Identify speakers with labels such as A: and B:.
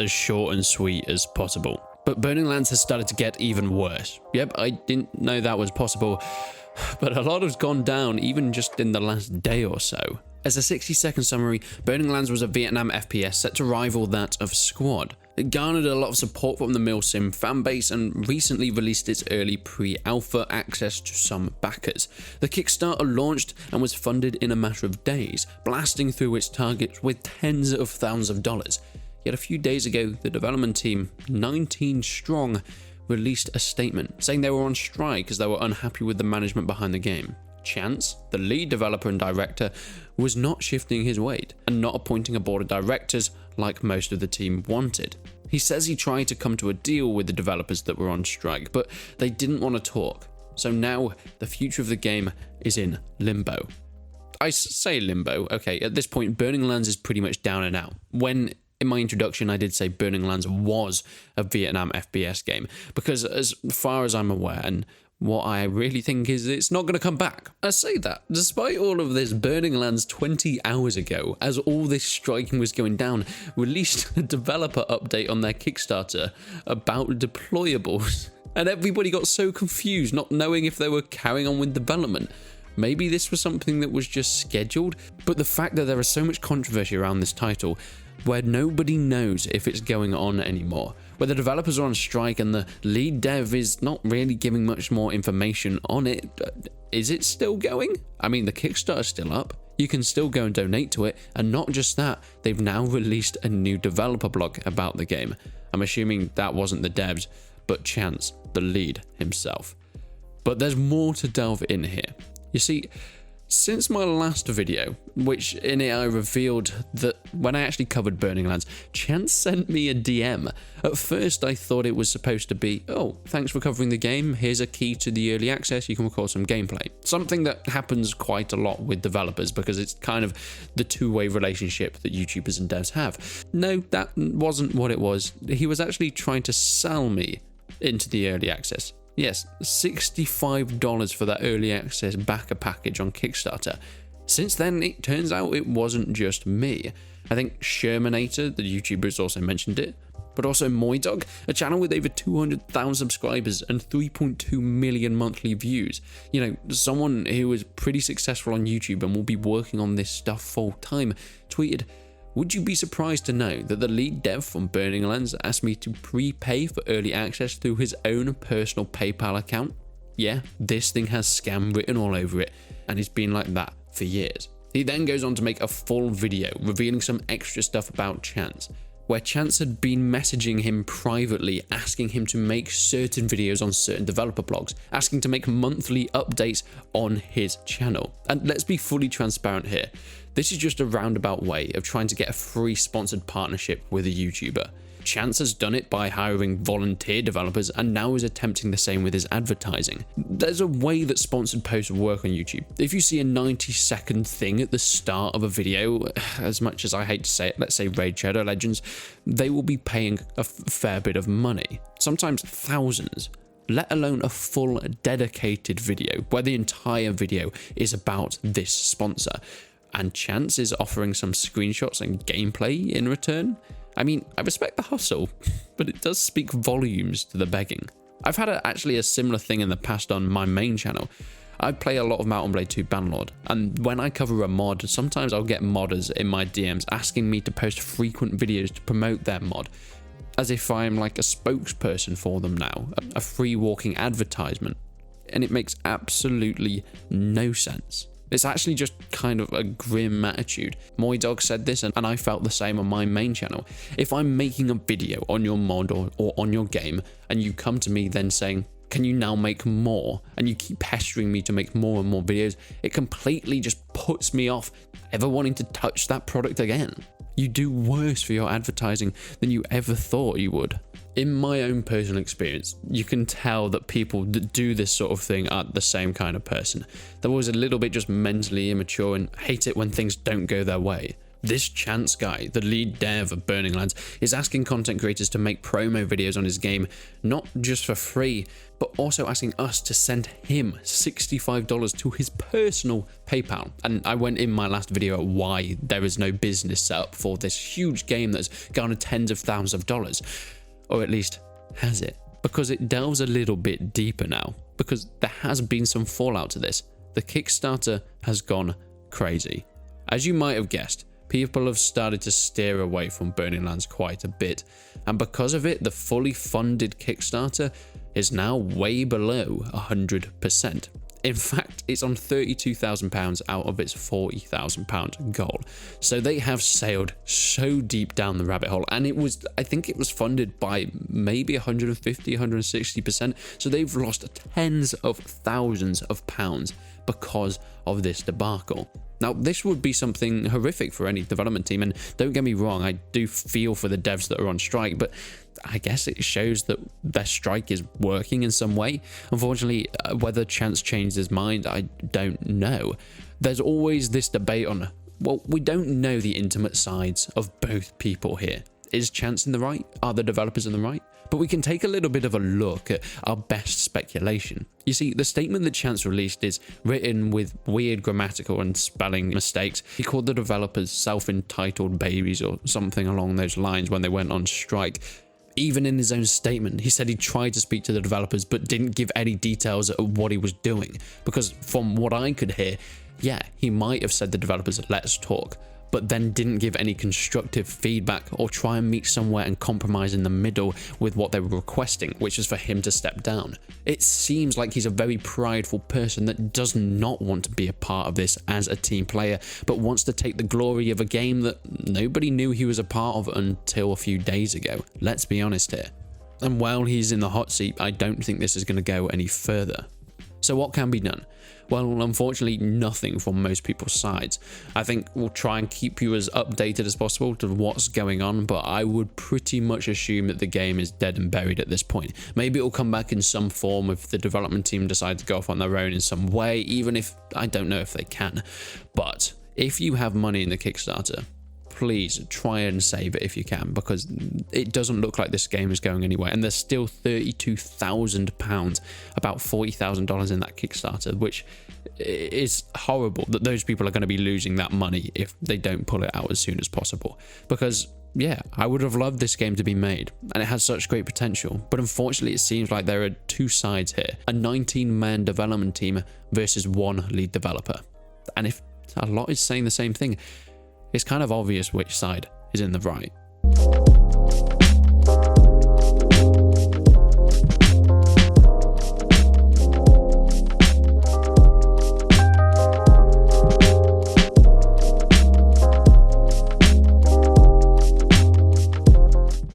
A: as short and sweet as possible. But Burning Lands has started to get even worse. Yep, I didn't know that was possible, but a lot has gone down even just in the last day or so. As a 60-second summary, Burning Lands was a Vietnam FPS set to rival that of Squad. It garnered a lot of support from the Milsim fanbase and recently released its early pre-alpha access to some backers. The Kickstarter launched and was funded in a matter of days, blasting through its targets with tens of thousands of dollars. Yet a few days ago, the development team, 19 strong, released a statement saying they were on strike as they were unhappy with the management behind the game. Chance, the lead developer and director, was not shifting his weight and not appointing a board of directors like most of the team wanted. He says he tried to come to a deal with the developers that were on strike, but they didn't want to talk. So now the future of the game is in limbo. I say limbo, okay, at this point Burning Lands is pretty much down and out. When in my introduction I did say Burning Lands was a Vietnam FPS game, because as far as I'm aware, and what I really think is it's not going to come back. I say that, despite all of this, Burning Lands 20 hours ago, as all this striking was going down, released a developer update on their Kickstarter about deployables. And everybody got so confused, not knowing if they were carrying on with development. Maybe this was something that was just scheduled, but the fact that there is so much controversy around this title, where nobody knows if it's going on anymore, where the developers are on strike and the lead dev is not really giving much more information on it. Is it still going? I mean, the Kickstarter's still up. You can still go and donate to it, and not just that, they've now released a new developer blog about the game. I'm assuming that wasn't the devs, but Chance, the lead himself. But there's more to delve in here. You see, since my last video, which in it I revealed that when I actually covered Burning Lands, Chance sent me a DM. At first I thought it was supposed to be, oh, thanks for covering the game, here's a key to the early access, you can record some gameplay. Something that happens quite a lot with developers because it's kind of the two-way relationship that YouTubers and devs have. No, that wasn't what it was. He was actually trying to sell me into the early access. Yes, $65 for that early access backer package on Kickstarter. Since then, it turns out it wasn't just me. I think Shermanator, the YouTuber, has also mentioned it, but also Moydog, a channel with over 200,000 subscribers and 3.2 million monthly views. You know, someone who is pretty successful on YouTube and will be working on this stuff full time, tweeted, "Would you be surprised to know that the lead dev from Burning Lands asked me to prepay for early access through his own personal PayPal account? Yeah, this thing has scam written all over it, and it's been like that for years." He then goes on to make a full video revealing some extra stuff about Chance, where Chance had been messaging him privately, asking him to make certain videos on certain developer blogs, asking to make monthly updates on his channel. And let's be fully transparent here. This is just a roundabout way of trying to get a free sponsored partnership with a YouTuber. Chance has done it by hiring volunteer developers and now is attempting the same with his advertising. There's a way that sponsored posts work on YouTube. If you see a 90-second thing at the start of a video, as much as I hate to say it, let's say Raid Shadow Legends, they will be paying a fair bit of money, sometimes thousands, let alone a full dedicated video where the entire video is about this sponsor. And Chance is offering some screenshots and gameplay in return. I mean, I respect the hustle, but it does speak volumes to the begging. I've had actually a similar thing in the past on my main channel. I play a lot of Mount & Blade 2 Bannerlord, and when I cover a mod, sometimes I'll get modders in my DMs asking me to post frequent videos to promote their mod, as if I'm like a spokesperson for them now, a free walking advertisement. And it makes absolutely no sense. It's actually just kind of a grim attitude. Moydog said this, and I felt the same on my main channel. If I'm making a video on your mod or on your game, and you come to me then saying, "Can you now make more?" and you keep pestering me to make more and more videos, it completely just puts me off ever wanting to touch that product again. You do worse for your advertising than you ever thought you would. In my own personal experience, you can tell that people that do this sort of thing are the same kind of person. They're always a little bit just mentally immature and hate it when things don't go their way. This Chance guy, the lead dev of Burning Lands, is asking content creators to make promo videos on his game, not just for free, but also asking us to send him $65 to his personal PayPal. And I went in my last video at why there is no business set up for this huge game that's garnered tens of thousands of dollars. Or at least, has it? Because it delves a little bit deeper now, because there has been some fallout to this. The Kickstarter has gone crazy. As you might have guessed, people have started to steer away from Burning Lands quite a bit, and because of it, the fully funded Kickstarter is now way below 100%. In fact, it's on £32,000 out of its £40,000 goal. So they have sailed so deep down the rabbit hole, and I think it was funded by maybe 150, 160%. So they've lost tens of thousands of pounds because of this debacle. Now, this would be something horrific for any development team, and don't get me wrong, I do feel for the devs that are on strike, but I guess it shows that their strike is working in some way. Unfortunately, whether Chance changed his mind, I don't know. There's always this debate on, well, we don't know the intimate sides of both people here. Is Chance in the right? Are the developers in the right? But we can take a little bit of a look at our best speculation. You see, the statement that Chance released is written with weird grammatical and spelling mistakes. He called the developers self-entitled babies or something along those lines when they went on strike. Even in his own statement, he said he tried to speak to the developers but didn't give any details of what he was doing. Because from what I could hear, yeah, he might have said the developers, let's talk, but then didn't give any constructive feedback or try and meet somewhere and compromise in the middle with what they were requesting, which was for him to step down. It seems like he's a very prideful person that does not want to be a part of this as a team player, but wants to take the glory of a game that nobody knew he was a part of until a few days ago. Let's be honest here. And while he's in the hot seat, I don't think this is going to go any further. So what can be done? Well, unfortunately, nothing from most people's sides. I think we'll try and keep you as updated as possible to what's going on, but I would pretty much assume that the game is dead and buried at this point. Maybe it'll come back in some form if the development team decide to go off on their own in some way, even if I don't know if they can. But if you have money in the Kickstarter, please try and save it if you can, because it doesn't look like this game is going anywhere, and there's still £32,000, about $40,000 in that Kickstarter, which is horrible that those people are going to be losing that money if they don't pull it out as soon as possible. Because yeah, I would have loved this game to be made, and it has such great potential, but unfortunately it seems like there are two sides here, a 19-man development team versus one lead developer. And if a lot is saying the same thing, it's kind of obvious which side is in the right.